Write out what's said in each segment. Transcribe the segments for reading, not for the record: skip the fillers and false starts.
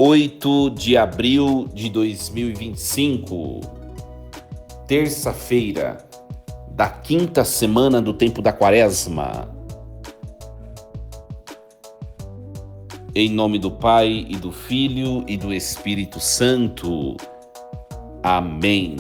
8 de abril de 2025, terça-feira da quinta semana do tempo da Quaresma. Em nome do Pai, e do Filho, e do Espírito Santo. Amém.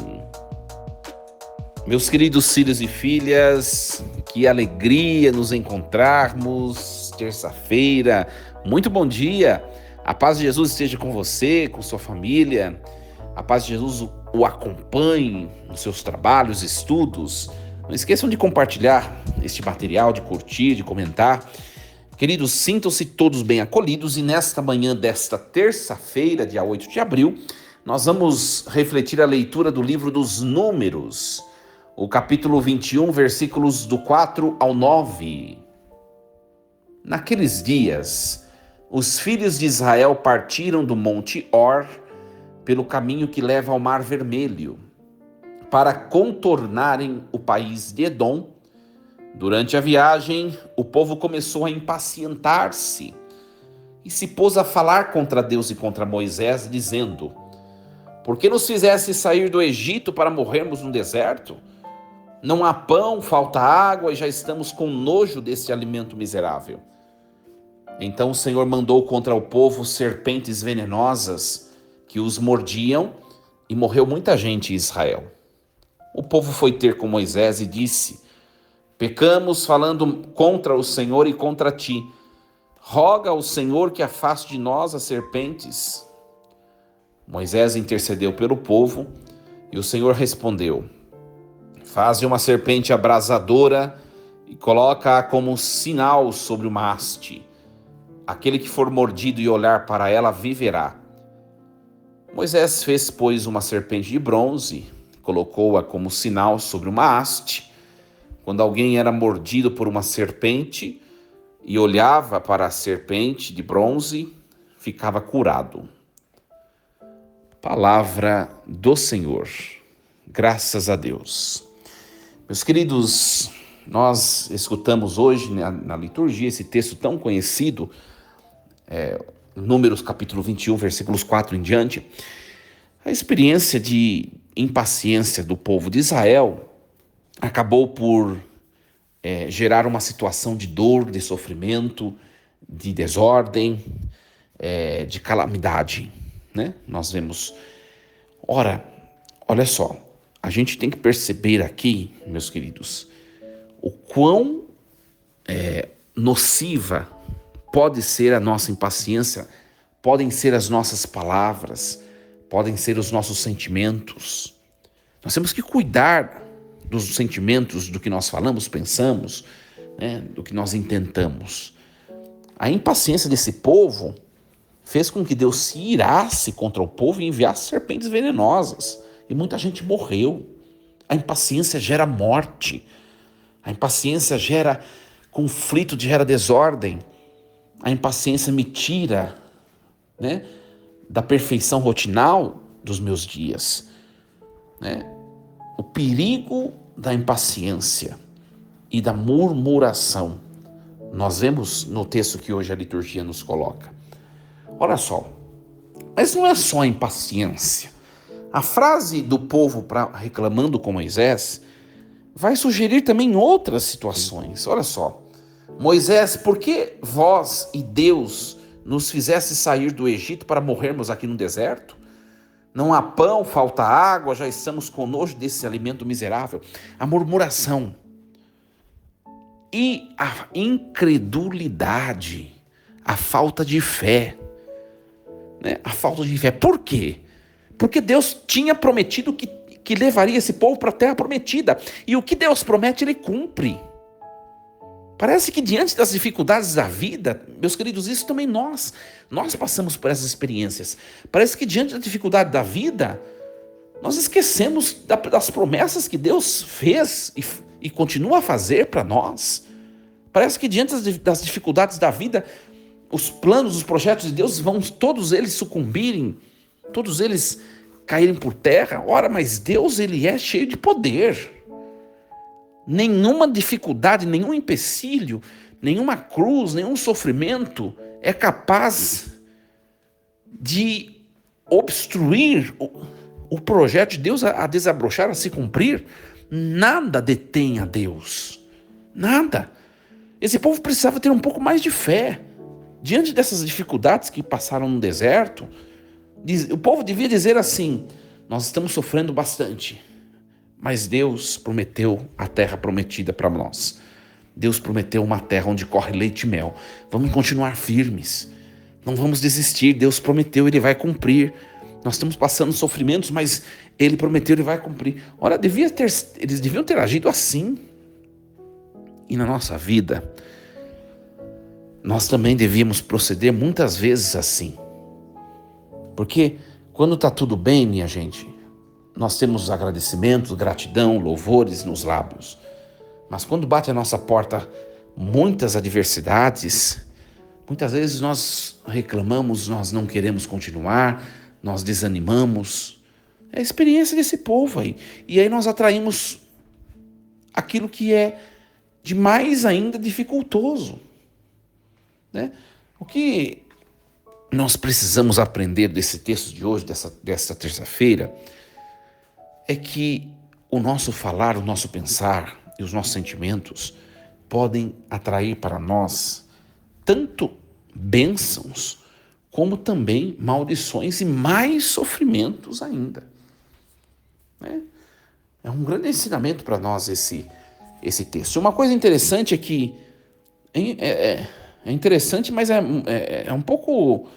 Meus queridos filhos e filhas, que alegria nos encontrarmos, terça-feira. Muito bom dia. A paz de Jesus esteja com você, com sua família. A paz de Jesus o acompanhe nos seus trabalhos, estudos. Não esqueçam de compartilhar este material, de curtir, de comentar. Queridos, sintam-se todos bem acolhidos e nesta manhã desta terça-feira, dia 8 de abril, nós vamos refletir a leitura do livro dos Números, o capítulo 21, versículos do 4 ao 9. Naqueles dias, os filhos de Israel partiram do monte Or pelo caminho que leva ao Mar Vermelho, para contornarem o país de Edom. Durante a viagem, o povo começou a impacientar-se e se pôs a falar contra Deus e contra Moisés, dizendo: por que nos fizeste sair do Egito para morrermos no deserto? Não há pão, falta água e já estamos com nojo desse alimento miserável. Então o Senhor mandou contra o povo serpentes venenosas que os mordiam e morreu muita gente em Israel. O povo foi ter com Moisés e disse: pecamos falando contra o Senhor e contra ti. Roga ao Senhor que afaste de nós as serpentes. Moisés intercedeu pelo povo e o Senhor respondeu: faze uma serpente abrasadora e coloca-a como sinal sobre uma haste. Aquele que for mordido e olhar para ela viverá. Moisés fez, pois, uma serpente de bronze, colocou-a como sinal sobre uma haste. Quando alguém era mordido por uma serpente e olhava para a serpente de bronze, ficava curado. Palavra do Senhor. Graças a Deus. Meus queridos, nós escutamos hoje na liturgia esse texto tão conhecido, Números capítulo 21, versículos 4 em diante, a experiência de impaciência do povo de Israel acabou por gerar uma situação de dor, de sofrimento, de desordem, de calamidade, né? Nós vemos, olha só, a gente tem que perceber aqui, meus queridos, o quão nociva pode ser a nossa impaciência, podem ser as nossas palavras, podem ser os nossos sentimentos. Nós temos que cuidar dos sentimentos, do que nós falamos, pensamos, né, do que nós intentamos. A impaciência desse povo fez com que Deus se irasse contra o povo e enviasse serpentes venenosas. E muita gente morreu. A impaciência gera morte. A impaciência gera conflito, gera desordem. A impaciência me tira, né, da perfeição rotinal dos meus dias, né? O perigo da impaciência e da murmuração nós vemos no texto que hoje a liturgia nos coloca. Olha só, mas não é só a impaciência. A frase do povo reclamando com Moisés vai sugerir também outras situações. Olha só, Moisés, por que vós e Deus nos fizesse sair do Egito para morrermos aqui no deserto? Não há pão, falta água, já estamos com nojo desse alimento miserável. A murmuração e a incredulidade, a falta de fé, né? A falta de fé. Por quê? Porque Deus tinha prometido que levaria esse povo para a terra prometida. E o que Deus promete, Ele cumpre. Parece que diante das dificuldades da vida, meus queridos, isso também nós passamos por essas experiências. Parece que diante da dificuldade da vida, nós esquecemos das promessas que Deus fez e continua a fazer para nós. Parece que diante das dificuldades da vida, os planos, os projetos de Deus vão todos eles sucumbirem, todos eles caírem por terra. Ora, mas Deus, Ele é cheio de poder. Nenhuma dificuldade, nenhum empecilho, nenhuma cruz, nenhum sofrimento é capaz de obstruir o projeto de Deus a desabrochar, a se cumprir, nada detém a Deus. Nada. Esse povo precisava ter um pouco mais de fé. Diante dessas dificuldades que passaram no deserto, o povo devia dizer assim: nós estamos sofrendo bastante, mas Deus prometeu a terra prometida para nós. Deus prometeu uma terra onde corre leite e mel. Vamos continuar firmes. Não vamos desistir. Deus prometeu, Ele vai cumprir. Nós estamos passando sofrimentos, mas Ele prometeu, Ele vai cumprir. Ora, eles deviam ter agido assim. E na nossa vida, nós também devíamos proceder muitas vezes assim. Porque quando está tudo bem, minha gente, nós temos agradecimentos, gratidão, louvores nos lábios. Mas quando bate a nossa porta muitas adversidades, muitas vezes nós reclamamos, nós não queremos continuar, nós desanimamos. É a experiência desse povo aí. E aí nós atraímos aquilo que é de mais ainda dificultoso, né? O que nós precisamos aprender desse texto de hoje, dessa terça-feira, é que o nosso falar, o nosso pensar e os nossos sentimentos podem atrair para nós tanto bênçãos como também maldições e mais sofrimentos ainda, né? É um grande ensinamento para nós esse texto. Uma coisa interessante é que é interessante, mas é um pouco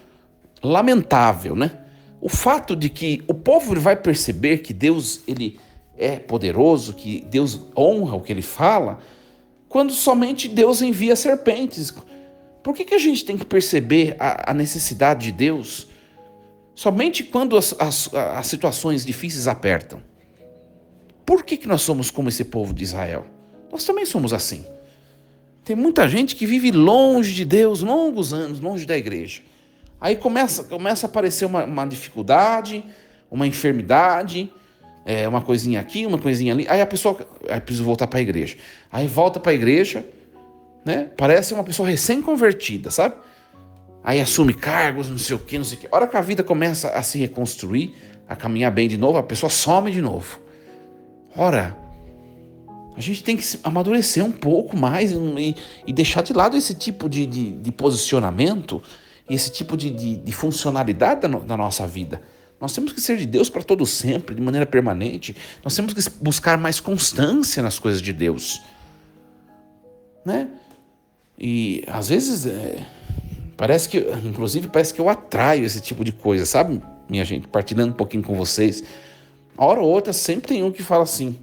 lamentável, né? O fato de que o povo vai perceber que Deus ele é poderoso, que Deus honra o que Ele fala, quando somente Deus envia serpentes. Por que a gente tem que perceber a necessidade de Deus somente quando as situações difíceis apertam? Por que nós somos como esse povo de Israel? Nós também somos assim. Tem muita gente que vive longe de Deus, longos anos, longe da igreja. Aí começa a aparecer uma dificuldade, uma enfermidade, uma coisinha aqui, uma coisinha ali. Aí a pessoa precisa voltar para a igreja. Aí volta para a igreja, né? Parece uma pessoa recém-convertida, sabe? Aí assume cargos, não sei o que, não sei o que. A hora que a vida começa a se reconstruir, a caminhar bem de novo, a pessoa some de novo. Ora, a gente tem que amadurecer um pouco mais e deixar de lado esse tipo de posicionamento, esse tipo de funcionalidade da nossa vida. Nós temos que ser de Deus para todo sempre, de maneira permanente. Nós temos que buscar mais constância nas coisas de Deus, né? E às vezes parece que eu atraio esse tipo de coisa, sabe, minha gente? Partilhando um pouquinho com vocês. Uma hora ou outra sempre tem um que fala assim: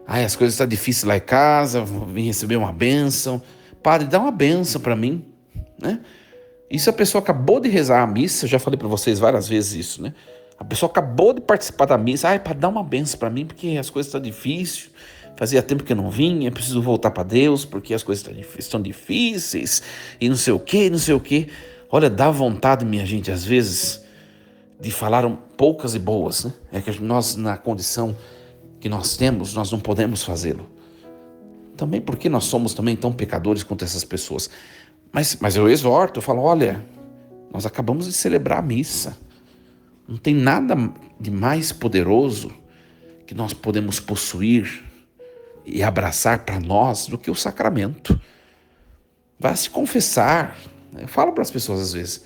as coisas estão difíceis lá em casa, vim receber uma bênção. Padre, dá uma bênção para mim, né? Isso a pessoa acabou de rezar a missa, eu já falei para vocês várias vezes isso, né? A pessoa acabou de participar da missa, padre, dá uma bênção para mim, porque as coisas estão difíceis, fazia tempo que eu não vinha, preciso voltar para Deus, porque as coisas estão difíceis, e não sei o que, não sei o que. Olha, dá vontade, minha gente, às vezes, de falar poucas e boas, né? É que nós, na condição que nós temos, nós não podemos fazê-lo. Também porque nós somos também tão pecadores quanto essas pessoas. Mas eu exorto, eu falo: olha, nós acabamos de celebrar a missa. Não tem nada de mais poderoso que nós podemos possuir e abraçar para nós do que o sacramento. Vá se confessar. Eu falo para as pessoas às vezes: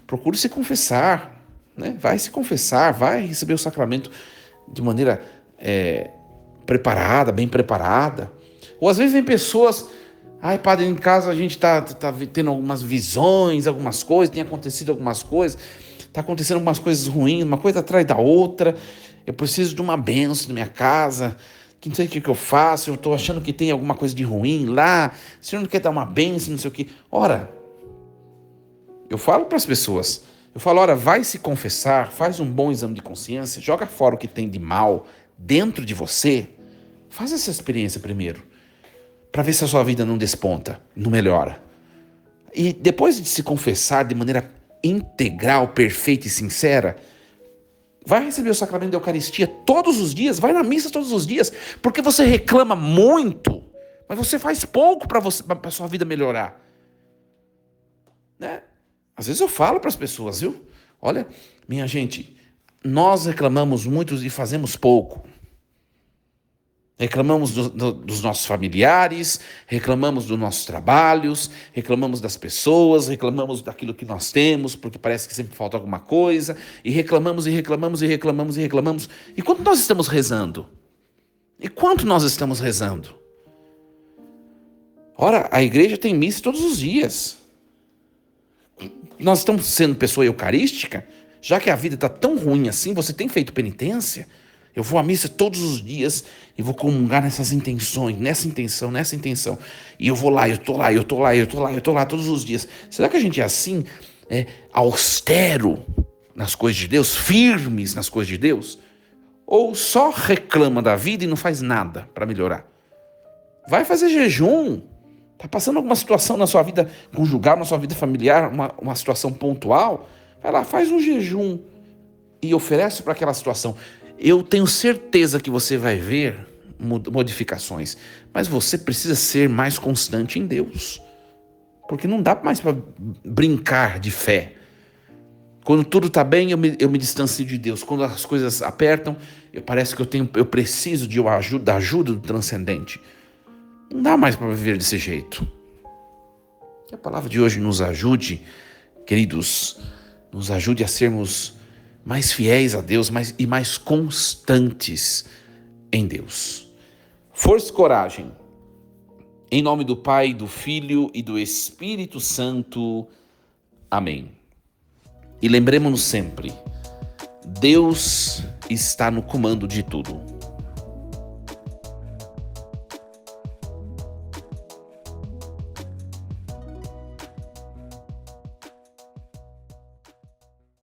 procure se confessar, né? Vai se confessar, vai receber o sacramento de maneira preparada, bem preparada. Ou às vezes vem pessoas: padre, em casa a gente tá tendo algumas visões, algumas coisas, tem acontecido algumas coisas, tá acontecendo algumas coisas ruins, uma coisa atrás da outra, eu preciso de uma bênção na minha casa, que não sei o que eu faço, eu tô achando que tem alguma coisa de ruim lá, o senhor não quer dar uma bênção, não sei o que. Ora, eu falo para as pessoas, ora, vai se confessar, faz um bom exame de consciência, joga fora o que tem de mal dentro de você, faz essa experiência primeiro, para ver se a sua vida não desponta, não melhora. E depois de se confessar de maneira integral, perfeita e sincera, vai receber o sacramento da Eucaristia todos os dias, vai na missa todos os dias, porque você reclama muito, mas você faz pouco para a sua vida melhorar, né? Às vezes eu falo para as pessoas, viu? Olha, minha gente, nós reclamamos muito e fazemos pouco. Reclamamos dos nossos familiares, reclamamos dos nossos trabalhos, reclamamos das pessoas, reclamamos daquilo que nós temos, porque parece que sempre falta alguma coisa, e reclamamos, e reclamamos, e reclamamos, e reclamamos. E quanto nós estamos rezando? E quanto nós estamos rezando? Ora, a igreja tem missa todos os dias. Nós estamos sendo pessoa eucarística? Já que a vida está tão ruim assim, você tem feito penitência? Eu vou à missa todos os dias e vou comungar nessas intenções, nessa intenção. E eu vou lá, eu tô lá todos os dias. Será que a gente é assim, austero nas coisas de Deus, firmes nas coisas de Deus? Ou só reclama da vida e não faz nada para melhorar? Vai fazer jejum. Está passando alguma situação na sua vida conjugal, na sua vida familiar, uma situação pontual? Vai lá, faz um jejum e oferece para aquela situação. Eu tenho certeza que você vai ver modificações, mas você precisa ser mais constante em Deus, porque não dá mais para brincar de fé. Quando tudo está bem, eu me distancio de Deus. Quando as coisas apertam, parece que eu preciso da ajuda do transcendente. Não dá mais para viver desse jeito. Que a palavra de hoje nos ajude, queridos, nos ajude a sermos mais fiéis a Deus e mais constantes em Deus. Força e coragem. Em nome do Pai, do Filho e do Espírito Santo. Amém. E lembremos-nos sempre, Deus está no comando de tudo.